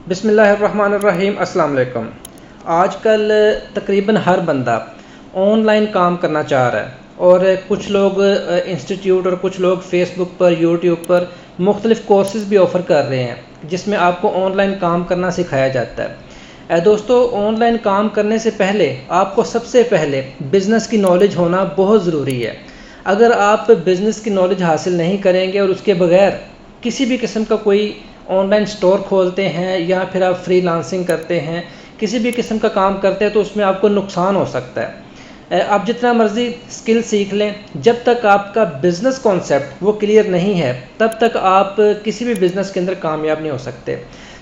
بسم اللہ الرحمن الرحیم۔ السلام علیکم۔ آج کل تقریباً ہر بندہ آن لائن کام کرنا چاہ رہا ہے، اور کچھ لوگ انسٹیٹیوٹ اور کچھ لوگ فیس بک پر یوٹیوب پر مختلف کورسز بھی آفر کر رہے ہیں جس میں آپ کو آن لائن کام کرنا سکھایا جاتا ہے۔ دوستو، آن لائن کام کرنے سے پہلے آپ کو سب سے پہلے بزنس کی نالج ہونا بہت ضروری ہے۔ اگر آپ بزنس کی نالج حاصل نہیں کریں گے اور اس کے بغیر کسی بھی قسم کا کوئی آن لائن سٹور کھولتے ہیں یا پھر آپ فری لانسنگ کرتے ہیں، کسی بھی قسم کا کام کرتے ہیں، تو اس میں آپ کو نقصان ہو سکتا ہے۔ آپ جتنا مرضی سکل سیکھ لیں، جب تک آپ کا بزنس کانسیپٹ وہ کلیئر نہیں ہے تب تک آپ کسی بھی بزنس کے اندر کامیاب نہیں ہو سکتے۔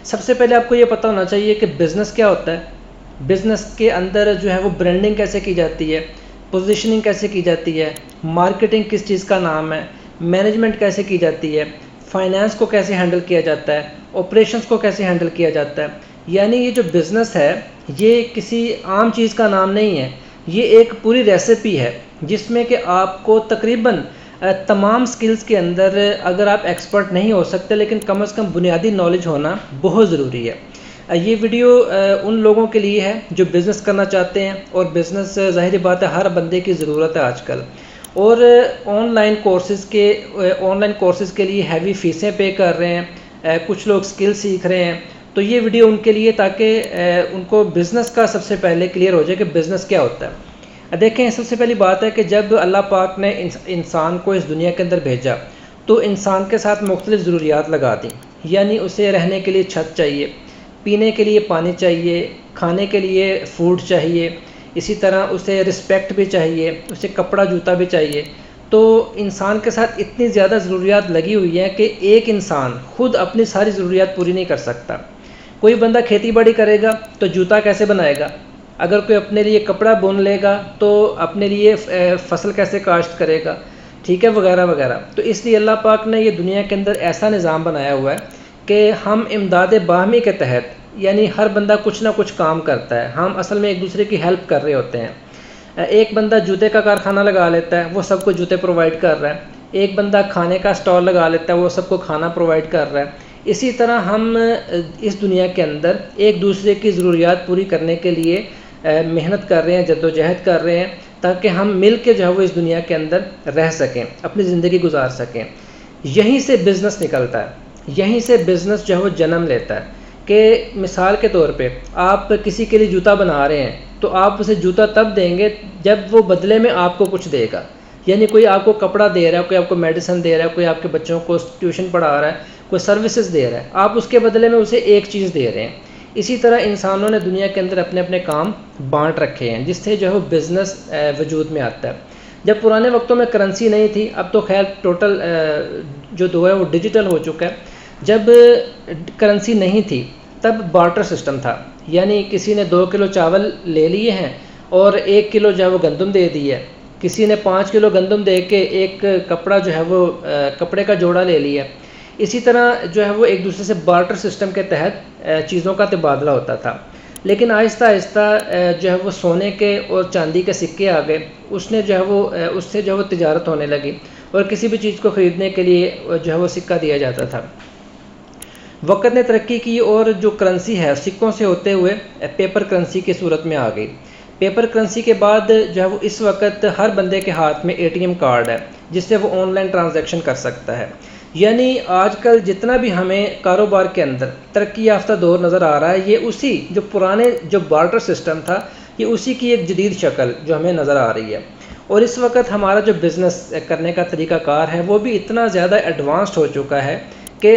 سب سے پہلے آپ کو یہ پتہ ہونا چاہیے کہ بزنس کیا ہوتا ہے، بزنس کے اندر جو ہے وہ برانڈنگ کیسے کی جاتی ہے، پوزیشننگ کیسے کی جاتی ہے، مارکیٹنگ کس چیز کا نام ہے، مینجمنٹ کیسے کی جاتی ہے، فائنانس کو کیسے ہینڈل کیا جاتا ہے، آپریشنس کو کیسے ہینڈل کیا جاتا ہے۔ یعنی یہ جو بزنس ہے یہ کسی عام چیز کا نام نہیں ہے، یہ ایک پوری ریسیپی ہے جس میں کہ آپ کو تقریباً تمام سکلز کے اندر اگر آپ ایکسپرٹ نہیں ہو سکتے لیکن کم از کم بنیادی نالج ہونا بہت ضروری ہے۔ یہ ویڈیو ان لوگوں کے لیے ہے جو بزنس کرنا چاہتے ہیں، اور بزنس ظاہر بات ہے ہر بندے کی ضرورت ہے آج کل، اور آن لائن کورسز کے لیے ہیوی فیسیں پے کر رہے ہیں، کچھ لوگ سکل سیکھ رہے ہیں۔ تو یہ ویڈیو ان کے لیے تاکہ ان کو بزنس کا سب سے پہلے کلیئر ہو جائے کہ بزنس کیا ہوتا ہے۔ دیکھیں، سب سے پہلی بات ہے کہ جب اللہ پاک نے انسان کو اس دنیا کے اندر بھیجا تو انسان کے ساتھ مختلف ضروریات لگا دیں، یعنی اسے رہنے کے لیے چھت چاہیے، پینے کے لیے پانی چاہیے، کھانے کے لیے فوڈ چاہیے، اسی طرح اسے رسپیکٹ بھی چاہیے، اسے کپڑا جوتا بھی چاہیے۔ تو انسان کے ساتھ اتنی زیادہ ضروریات لگی ہوئی ہیں کہ ایک انسان خود اپنی ساری ضروریات پوری نہیں کر سکتا۔ کوئی بندہ کھیتی باڑی کرے گا تو جوتا کیسے بنائے گا، اگر کوئی اپنے لیے کپڑا بن لے گا تو اپنے لیے فصل کیسے کاشت کرے گا، ٹھیک ہے، وغیرہ وغیرہ۔ تو اس لیے اللہ پاک نے یہ دنیا کے اندر ایسا نظام بنایا ہوا ہے کہ ہم امداد باہمی کے تحت، یعنی ہر بندہ کچھ نہ کچھ کام کرتا ہے، ہم اصل میں ایک دوسرے کی ہیلپ کر رہے ہوتے ہیں۔ ایک بندہ جوتے کا کارخانہ لگا لیتا ہے، وہ سب کو جوتے پرووائڈ کر رہا ہے۔ ایک بندہ کھانے کا سٹال لگا لیتا ہے، وہ سب کو کھانا پرووائڈ کر رہا ہے۔ اسی طرح ہم اس دنیا کے اندر ایک دوسرے کی ضروریات پوری کرنے کے لیے محنت کر رہے ہیں، جد و جہد کر رہے ہیں، تاکہ ہم مل کے جو ہے وہ اس دنیا کے اندر رہ سکیں، اپنی زندگی گزار سکیں۔ یہیں سے بزنس نکلتا ہے، یہیں سے بزنس جو ہے وہ جنم لیتا ہے۔ کہ مثال کے طور پہ آپ کسی کے لیے جوتا بنا رہے ہیں تو آپ اسے جوتا تب دیں گے جب وہ بدلے میں آپ کو کچھ دے گا، یعنی کوئی آپ کو کپڑا دے رہا ہے، کوئی آپ کو میڈیسن دے رہا ہے، کوئی آپ کے بچوں کو ٹیوشن پڑھا رہا ہے، کوئی سروسز دے رہا ہے، آپ اس کے بدلے میں اسے ایک چیز دے رہے ہیں۔ اسی طرح انسانوں نے دنیا کے اندر اپنے اپنے کام بانٹ رکھے ہیں جس سے جو ہے وہ بزنس وجود میں آتا ہے۔ جب پرانے وقتوں میں کرنسی نہیں تھی، اب تو خیر ٹوٹل جو دور ہے وہ ڈیجیٹل ہو چکا ہے۔ جب کرنسی نہیں تھی تب بارٹر سسٹم تھا، یعنی کسی نے 2 کلو چاول لے لیے ہیں اور 1 کلو جو ہے وہ گندم دے دی ہے، کسی نے 5 کلو گندم دے کے ایک کپڑا جو ہے وہ کپڑے کا جوڑا لے لیا۔ اسی طرح جو ہے وہ ایک دوسرے سے بارٹر سسٹم کے تحت چیزوں کا تبادلہ ہوتا تھا۔ لیکن آہستہ آہستہ جو ہے وہ سونے کے اور چاندی کے سکے آ گئے، اس سے جو ہے وہ تجارت ہونے لگی، اور کسی بھی چیز کو خریدنے کے لیے جو ہے وہ سکہ دیا جاتا تھا۔ وقت نے ترقی کی اور جو کرنسی ہے سکوں سے ہوتے ہوئے پیپر کرنسی کی صورت میں آ گئی۔ پیپر کرنسی کے بعد جو ہے وہ اس وقت ہر بندے کے ہاتھ میں ATM کارڈ ہے جس سے وہ آن لائن ٹرانزیکشن کر سکتا ہے۔ یعنی آج کل جتنا بھی ہمیں کاروبار کے اندر ترقی یافتہ دور نظر آ رہا ہے، یہ اسی جو پرانے جو بارٹر سسٹم تھا، یہ اسی کی ایک جدید شکل جو ہمیں نظر آ رہی ہے۔ اور اس وقت ہمارا جو بزنس کرنے کا طریقہ کار ہے وہ بھی اتنا زیادہ ایڈوانسڈ ہو چکا ہے کہ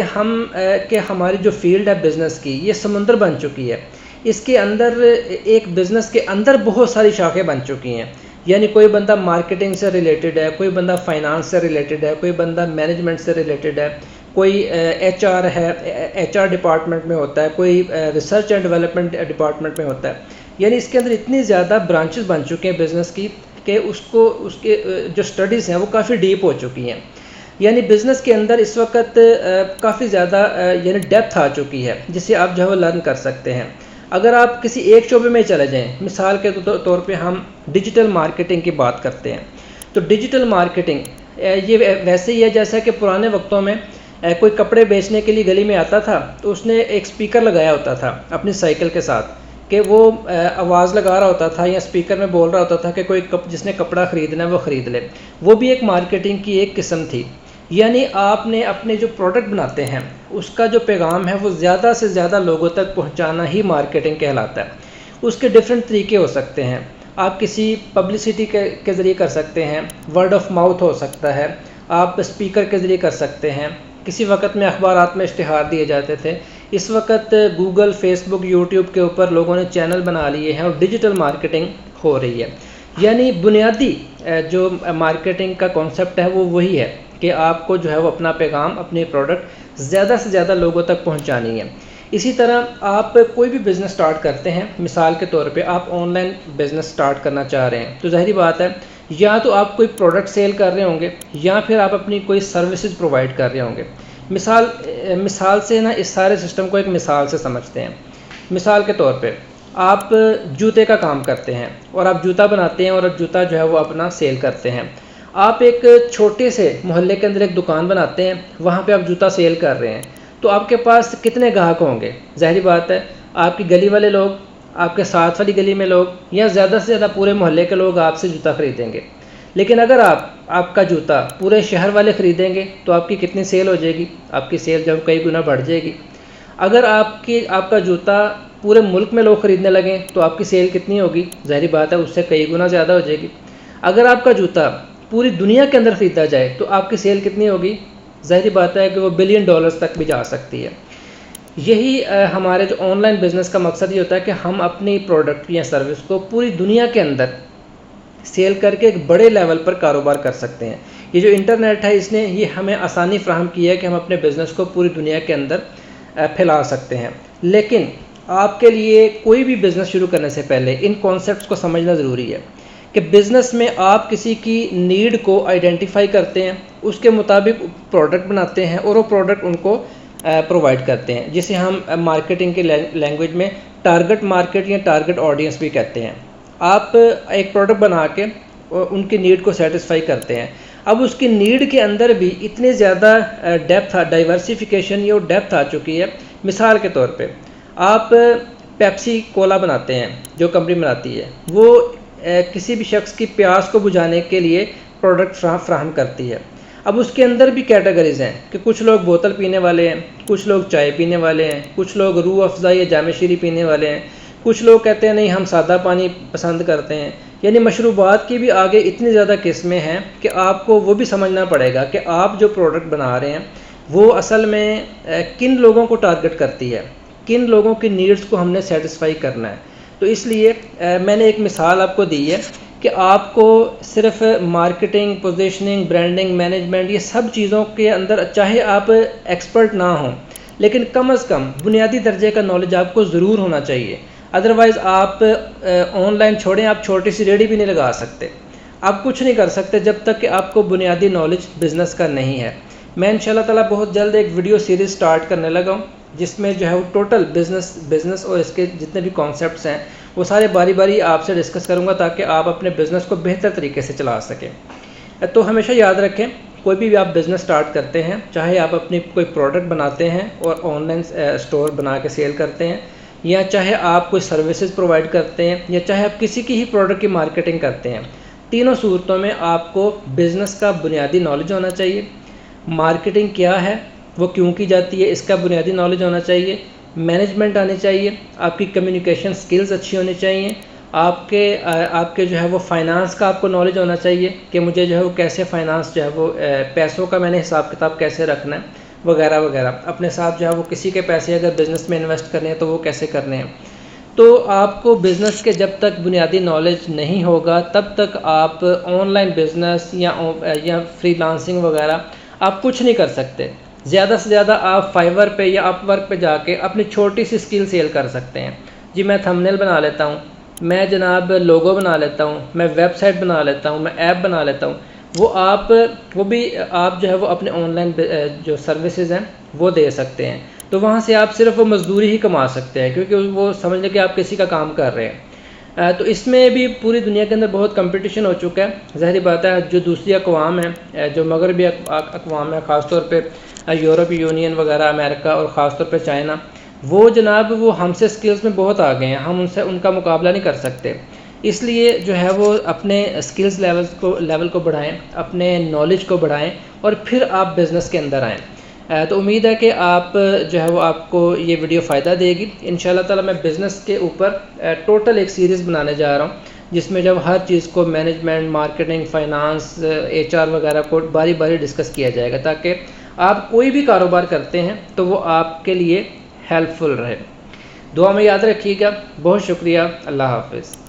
ہماری جو فیلڈ ہے بزنس کی یہ سمندر بن چکی ہے۔ اس کے اندر ایک بزنس کے اندر بہت ساری شاخیں بن چکی ہیں، یعنی کوئی بندہ مارکیٹنگ سے ریلیٹڈ ہے، کوئی بندہ فائنانس سے ریلیٹڈ ہے، کوئی بندہ مینجمنٹ سے ریلیٹڈ ہے، کوئی HR ہے، HR ڈپارٹمنٹ میں ہوتا ہے، کوئی ریسرچ اینڈ ڈیولپمنٹ ڈپارٹمنٹ میں ہوتا ہے۔ یعنی اس کے اندر اتنی زیادہ برانچز بن چکے ہیں بزنس کی کہ اس کے جو سٹڈیز ہیں وہ کافی ڈیپ ہو چکی ہیں۔ یعنی بزنس کے اندر اس وقت کافی زیادہ یعنی ڈیپتھ آ چکی ہے جسے آپ جو ہے وہ لرن کر سکتے ہیں۔ اگر آپ کسی ایک شعبے میں چلے جائیں، مثال کے طور پہ ہم ڈیجیٹل مارکیٹنگ کی بات کرتے ہیں، تو ڈیجیٹل مارکیٹنگ یہ ویسے ہی ہے جیسا کہ پرانے وقتوں میں کوئی کپڑے بیچنے کے لیے گلی میں آتا تھا تو اس نے ایک سپیکر لگایا ہوتا تھا اپنی سائیکل کے ساتھ کہ وہ آواز لگا رہا ہوتا تھا یا سپیکر میں بول رہا ہوتا تھا کہ کوئی جس نے کپڑا خریدنا ہے وہ خرید لے. وہ بھی ایک مارکیٹنگ کی ایک قسم تھی. یعنی آپ نے اپنے جو پروڈکٹ بناتے ہیں اس کا جو پیغام ہے وہ زیادہ سے زیادہ لوگوں تک پہنچانا ہی مارکیٹنگ کہلاتا ہے. اس کے ڈفرینٹ طریقے ہو سکتے ہیں. آپ کسی پبلسٹی کے ذریعے کر سکتے ہیں, ورڈ آف ماؤتھ ہو سکتا ہے, آپ اسپیکر کے ذریعے کر سکتے ہیں. کسی وقت میں اخبارات میں اشتہار دیے جاتے تھے. اس وقت گوگل, فیس بک, یوٹیوب کے اوپر لوگوں نے چینل بنا لیے ہیں اور ڈیجیٹل مارکیٹنگ ہو رہی ہے. یعنی بنیادی جو مارکیٹنگ کا کانسیپٹ ہے وہ وہی ہے کہ آپ کو جو ہے وہ اپنا پیغام, اپنے پروڈکٹ زیادہ سے زیادہ لوگوں تک پہنچانی ہے. اسی طرح آپ کوئی بھی بزنس سٹارٹ کرتے ہیں, مثال کے طور پہ آپ آن لائن بزنس سٹارٹ کرنا چاہ رہے ہیں تو ظاہری بات ہے یا تو آپ کوئی پروڈکٹ سیل کر رہے ہوں گے یا پھر آپ اپنی کوئی سروسز پرووائڈ کر رہے ہوں گے. مثال سے نا اس سارے سسٹم کو ایک مثال سے سمجھتے ہیں. مثال کے طور پہ آپ جوتے کا کام کرتے ہیں اور آپ جوتا بناتے ہیں اور جوتا جو ہے وہ اپنا سیل کرتے ہیں. آپ ایک چھوٹے سے محلے کے اندر ایک دکان بناتے ہیں, وہاں پہ آپ جوتا سیل کر رہے ہیں تو آپ کے پاس کتنے گاہک ہوں گے؟ ظاہری بات ہے آپ کی گلی والے لوگ, آپ کے ساتھ والی گلی میں لوگ, یا زیادہ سے زیادہ پورے محلے کے لوگ آپ سے جوتا خریدیں گے. لیکن اگر آپ کا جوتا پورے شہر والے خریدیں گے تو آپ کی کتنی سیل ہو جائے گی؟ آپ کی سیل جو کئی گنا بڑھ جائے گی. اگر آپ کا جوتا پورے ملک میں لوگ خریدنے لگیں تو آپ کی سیل کتنی ہوگی؟ ظاہری بات ہے اس سے کئی گنا زیادہ ہو جائے گی. اگر آپ کا جوتا پوری دنیا کے اندر خریدا جائے تو آپ کی سیل کتنی ہوگی؟ ظاہری بات ہے کہ وہ $بلین تک بھی جا سکتی ہے. یہی ہمارے جو آن لائن بزنس کا مقصد یہ ہوتا ہے کہ ہم اپنی پروڈکٹ یا سروس کو پوری دنیا کے اندر سیل کر کے ایک بڑے لیول پر کاروبار کر سکتے ہیں. یہ جو انٹرنیٹ ہے اس نے یہ ہمیں آسانی فراہم کی ہے کہ ہم اپنے بزنس کو پوری دنیا کے اندر پھیلا سکتے ہیں. لیکن آپ کے لیے کوئی بھی بزنس شروع کرنے سے پہلے ان کانسیپٹس کو سمجھنا ضروری ہے کہ بزنس میں آپ کسی کی نیڈ کو آئیڈینٹیفائی کرتے ہیں, اس کے مطابق پروڈکٹ بناتے ہیں اور وہ پروڈکٹ ان کو پرووائڈ کرتے ہیں, جسے ہم مارکیٹنگ کے لینگویج میں ٹارگٹ مارکیٹ یا ٹارگٹ آڈینس بھی کہتے ہیں. آپ ایک پروڈکٹ بنا کے ان کی نیڈ کو سیٹسفائی کرتے ہیں. اب اس کی نیڈ کے اندر بھی اتنے زیادہ ڈیپتھ, ڈائیورسیفیکیشن یا ڈیپتھ آ چکی ہے. مثال کے طور پہ آپ پیپسی کولا بناتے ہیں, جو کمپنی بناتی ہے وہ کسی بھی شخص کی پیاس کو بجھانے کے لیے پروڈکٹ فراہم کرتی ہے. اب اس کے اندر بھی کیٹیگریز ہیں کہ کچھ لوگ بوتل پینے والے ہیں, کچھ لوگ چائے پینے والے ہیں, کچھ لوگ روح افزا یا جام شیریں پینے والے ہیں, کچھ لوگ کہتے ہیں نہیں ہم سادہ پانی پسند کرتے ہیں. یعنی مشروبات کی بھی آگے اتنی زیادہ قسمیں ہیں کہ آپ کو وہ بھی سمجھنا پڑے گا کہ آپ جو پروڈکٹ بنا رہے ہیں وہ اصل میں کن لوگوں کو ٹارگٹ کرتی ہے, کن لوگوں کی نیڈز کو ہم نے سیٹسفائی کرنا ہے. تو اس لیے میں نے ایک مثال آپ کو دی ہے کہ آپ کو صرف مارکیٹنگ, پوزیشننگ, برانڈنگ, مینجمنٹ یہ سب چیزوں کے اندر چاہے آپ ایکسپرٹ نہ ہوں لیکن کم از کم بنیادی درجے کا نالج آپ کو ضرور ہونا چاہیے. ادروائز آپ آن لائن چھوڑیں, آپ چھوٹی سی ریڑھی بھی نہیں لگا سکتے, آپ کچھ نہیں کر سکتے جب تک کہ آپ کو بنیادی نالج بزنس کا نہیں ہے. میں انشاءاللہ تعالیٰ بہت جلد ایک ویڈیو سیریز سٹارٹ کرنے لگا ہوں جس میں جو ہے وہ ٹوٹل بزنس اور اس کے جتنے بھی کانسیپٹس ہیں وہ سارے باری باری آپ سے ڈسکس کروں گا تاکہ آپ اپنے بزنس کو بہتر طریقے سے چلا سکیں. تو ہمیشہ یاد رکھیں کوئی بھی آپ بزنس سٹارٹ کرتے ہیں, چاہے آپ اپنی کوئی پروڈکٹ بناتے ہیں اور آن لائن اسٹور بنا کے سیل کرتے ہیں, یا چاہے آپ کوئی سروسز پرووائڈ کرتے ہیں, یا چاہے آپ کسی کی ہی پروڈکٹ کی مارکیٹنگ کرتے ہیں, تینوں صورتوں میں آپ کو بزنس کا بنیادی نالج ہونا چاہیے. مارکیٹنگ کیا ہے, وہ کیوں کی جاتی ہے, اس کا بنیادی نالج ہونا چاہیے. مینجمنٹ آنی چاہیے, آپ کی کمیونیکیشن سکلز اچھی ہونی چاہیے. آپ کے جو ہے وہ فائنانس کا آپ کو نالج ہونا چاہیے کہ مجھے جو ہے وہ کیسے فائنانس جو ہے وہ پیسوں کا میں نے حساب کتاب کیسے رکھنا ہے وغیرہ وغیرہ. اپنے ساتھ جو ہے وہ کسی کے پیسے اگر بزنس میں انویسٹ کرنے ہیں تو وہ کیسے کرنے ہیں. تو آپ کو بزنس کے جب تک بنیادی نالج نہیں ہوگا تب تک آپ آن لائن بزنس یا فری لانسنگ وغیرہ آپ کچھ نہیں کر سکتے. زیادہ سے زیادہ آپ فائیور پہ یا اپ ورک پہ جا کے اپنی چھوٹی سی سکل سیل کر سکتے ہیں. جی میں تھمبنیل بنا لیتا ہوں, میں جناب لوگو بنا لیتا ہوں, میں ویب سائٹ بنا لیتا ہوں, میں ایپ بنا لیتا ہوں. وہ بھی آپ جو ہے وہ اپنے آن لائن جو سروسز ہیں وہ دے سکتے ہیں. تو وہاں سے آپ صرف وہ مزدوری ہی کما سکتے ہیں کیونکہ وہ سمجھ لیں کہ آپ کسی کا کام کر رہے ہیں. تو اس میں بھی پوری دنیا کے اندر بہت کمپٹیشن ہو چکا ہے. ظاہری بات ہے جو دوسری اقوام ہیں, جو مغربی اقوام ہیں, خاص طور پہ یورپی یونین وغیرہ، امریکہ اور خاص طور پہ چائنا، وہ جناب وہ ہم سے سکلز میں بہت آگے ہیں، ہم ان کا مقابلہ نہیں کر سکتے۔ اس لیے جو ہے وہ اپنے سکلز لیول کو بڑھائیں، اپنے نالج کو بڑھائیں، اور پھر آپ بزنس کے اندر آئیں۔ تو امید ہے کہ آپ جو ہے وہ آپ کو یہ ویڈیو فائدہ دے گی۔ انشاءاللہ تعالی میں بزنس کے اوپر ٹوٹل ایک سیریز بنانے جا رہا ہوں، جس میں جب ہر چیز کو مینجمنٹ، مارکیٹنگ، فائنانس، HR وغیرہ کو باری باری ڈسکس کیا جائے گا، تاکہ آپ کوئی بھی کاروبار کرتے ہیں تو وہ آپ کے لیے ہیلپ فل رہے۔ دعا میں یاد رکھیے گا۔ بہت شکریہ۔ اللہ حافظ۔